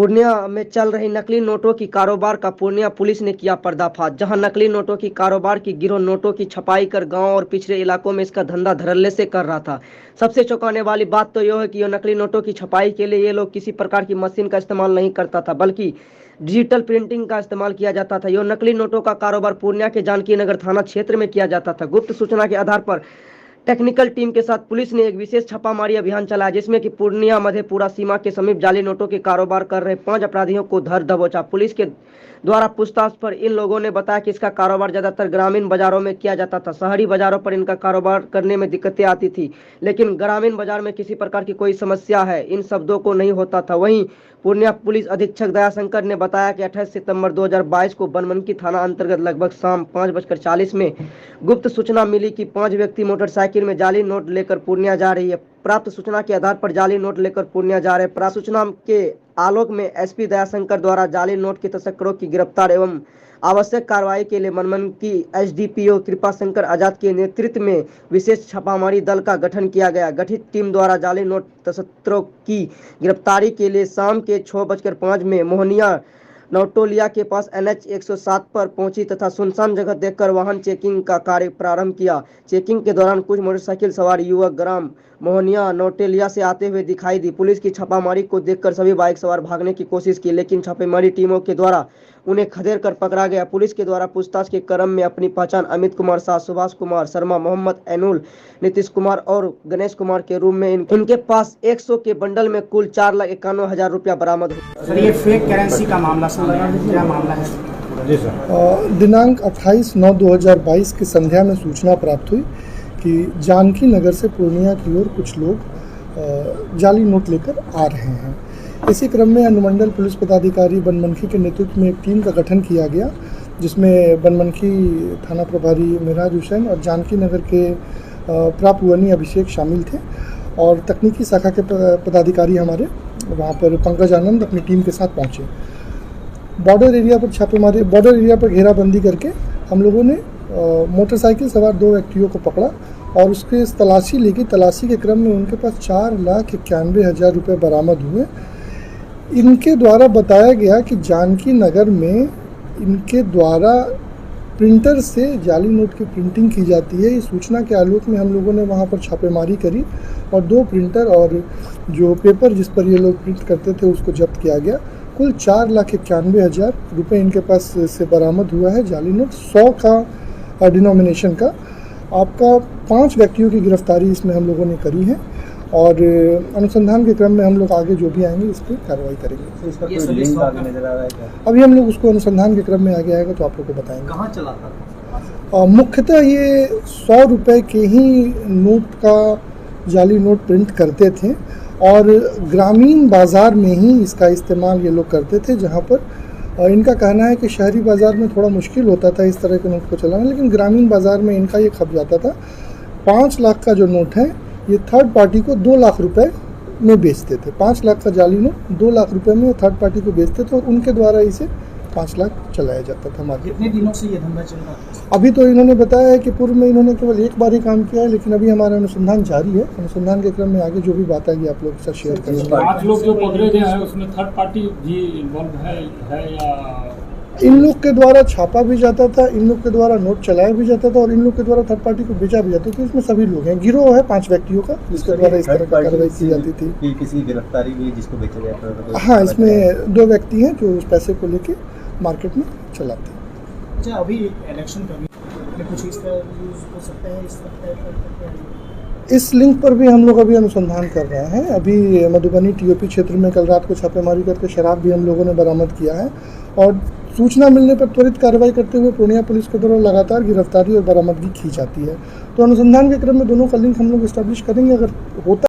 पूर्णिया में चल रही नकली नोटों की कारोबार का पूर्णिया पुलिस ने किया पर्दाफाश। जहां नकली नोटों की कारोबार की गिरोह नोटों की छपाई कर गांव और पिछड़े इलाकों में इसका धंधा धड़ल्ले से कर रहा था। सबसे चौंकाने वाली बात तो यह है कि यह नकली नोटों की छपाई के लिए ये लोग किसी प्रकार की मशीन का इस्तेमाल नहीं करता था, बल्कि डिजिटल प्रिंटिंग का इस्तेमाल किया जाता था। यह नकली नोटों का कारोबार पूर्णिया के जानकी नगर थाना क्षेत्र में किया जाता था। गुप्त सूचना के आधार पर टेक्निकल टीम के साथ पुलिस ने एक विशेष छापामारी अभियान चलाया, जिसमें कि पूर्णिया मधेपुरा सीमा के समीप जाली नोटों के कारोबार कर रहे 5 अपराधियों को धर दबोचा। पुलिस के द्वारा पूछताछ पर इन लोगों ने बताया कि इसका कारोबार ज्यादातर ग्रामीण बाजारों में किया जाता था। शहरी बाजारों पर इनका कारोबार करने में दिक्कतें आती थी, लेकिन ग्रामीण बाजार में किसी प्रकार की कोई समस्या है इन शब्दों को नहीं होता था। वहीं पूर्णिया पुलिस अधीक्षक दयाशंकर ने बताया कि 28 सितंबर 2022 को बनमनखी थाना अंतर्गत लगभग शाम 5:40 में गुप्त सूचना मिली कि 5 व्यक्ति मोटरसाइकिल में जाली नोट लेकर पूर्णिया जा रही है। प्राप्त सूचना के आधार पर जाली नोट लेकर पूर्णिया जा रहे। प्राप्त सूचना के आलोक में एसपी दयाशंकर द्वारा जाली नोट के तस्करों की गिरफ्तार एवं आवश्यक कार्रवाई के लिए मनमनखी एसडीपीओ कृपाशंकर आजाद के नेतृत्व में विशेष छापामारी दल का गठन किया गया। गठित टीम द्वारा जाली नोट तस्करों की गिरफ्तारी के लिए शाम के 6:05 में मोहनिया नौटोलिया के पास NH 107 पर पहुंची तथा सुनसान जगह देखकर वाहन चेकिंग का कार्य प्रारंभ किया। चेकिंग के दौरान कुछ मोटरसाइकिल सवार युवक ग्राम मोहनिया नौटेलिया से आते हुए दिखाई दी। पुलिस की छापामारी को देखकर सभी बाइक सवार भागने की कोशिश की, लेकिन छापेमारी टीमों के द्वारा उन्हें खदेड़ कर पकड़ा गया। पुलिस के द्वारा पूछताछ के क्रम में अपनी पहचान अमित कुमार शाह, सुभाष कुमार शर्मा, मोहम्मद एनुल, नीतीश कुमार और गणेश कुमार के रूप में इनके पास 100 के बंडल में कुल 4,91,000 रुपया बरामद हुआ। सर, ये फेक करेंसी का मामला क्या मामला है? जी सर। दिनांक 28/9/2022 की संध्या में सूचना प्राप्त हुई कि जानकी नगर से पूर्णिया की ओर कुछ लोग जाली नोट लेकर आ रहे हैं। इसी क्रम में अनुमंडल पुलिस पदाधिकारी बनमनखी के नेतृत्व में एक टीम का गठन किया गया, जिसमें बनमनखी थाना प्रभारी मिराज हुसैन और जानकी नगर के प्रापुवनी अभिषेक शामिल थे और तकनीकी शाखा के पदाधिकारी हमारे वहाँ पर पंकज आनंद अपनी टीम के साथ पहुँचे। बॉर्डर एरिया पर छापेमारी, बॉर्डर एरिया पर घेराबंदी करके हम लोगों ने मोटरसाइकिल सवार 2 व्यक्तियों को पकड़ा और उसके तलाशी लेके तलाशी के क्रम में उनके पास 4,91,000 रुपये बरामद हुए। इनके द्वारा बताया गया कि जानकी नगर में इनके द्वारा प्रिंटर से जाली नोट की प्रिंटिंग की जाती है। इस सूचना के आलोक में हम लोगों ने वहां पर छापेमारी करी और 2 प्रिंटर और जो पेपर जिस पर ये लोग प्रिंट करते थे उसको जब्त किया गया। कुल 4,91,000 रुपये इनके पास से बरामद हुआ है जाली नोट 100 का डिनोमिनेशन का। आपका 5 व्यक्तियों की गिरफ्तारी इसमें हम लोगों ने करी है और अनुसंधान के क्रम में हम लोग आगे जो भी आएंगे इस पर कार्रवाई करेंगे। इसका कोई लिंक आगे नजर आ रहा है क्या? अभी हम लोग उसको अनुसंधान के क्रम में आगे आएगा तो आप लोग को बताएंगे। कहाँ चला था? मुख्यतः ये 100 रुपये के ही नोट का जाली नोट प्रिंट करते थे और ग्रामीण बाज़ार में ही इसका इस्तेमाल ये लोग करते थे, जहाँ पर इनका कहना है कि शहरी बाज़ार में थोड़ा मुश्किल होता था इस तरह के नोट को चलाना, लेकिन ग्रामीण बाज़ार में इनका ये खप जाता था। 5 लाख का जो नोट है ये थर्ड पार्टी को 2 लाख रुपए में बेचते थे। 5 लाख का जाली नोट 2 लाख रुपए में थर्ड पार्टी को बेचते थे और उनके द्वारा इसे 5 लाख चलाया जाता था मार्केट। कितने दिनों से ये धंधा चल रहा है? अभी तो इन्होंने बताया है कि पूर्व में इन्होंने केवल एक बार ही काम किया है, लेकिन अभी हमारा अनुसंधान जारी है। अनुसंधान के क्रम में आगे जो भी बात आएगी आप लोग के साथ शेयर करेंगे। 5 लोग जो पकड़े गए हैं उसमें थर्ड पार्टी भी इन्वॉल्व है या? इन लोग के द्वारा छापा भी जाता था, इन लोग के द्वारा नोट चलाया भी जाता था और इन लोग के द्वारा थर्ड पार्टी को बेचा भी जाता था। इसमें सभी लोग हैं। गिरोह है 5 व्यक्तियों का जिसके द्वारा इस तरह की कार्रवाई की जाती थी। किसी की गिरफ्तारी हुई जिसको बेचा गया था? हाँ, इसमें 2 व्यक्ति हैं जो उस पैसे को लेके मार्केट में चलाते हैं। अच्छा, अभी इलेक्शन का भी कुछ इस तरह यूज हो सकता है, इस तरह इस लिंक पर भी हम लोग अभी अनुसंधान कर रहे हैं। अभी मधुबनी टीओपी क्षेत्र में कल रात को छापेमारी करके शराब भी हम लोगों ने बरामद किया है और सूचना मिलने पर त्वरित कार्रवाई करते हुए पूर्णिया पुलिस के द्वारा लगातार गिरफ्तारी और बरामदगी की जाती है। तो अनुसंधान के क्रम में दोनों का लिंक हम लोग इस्टेब्लिश करेंगे। अगर होता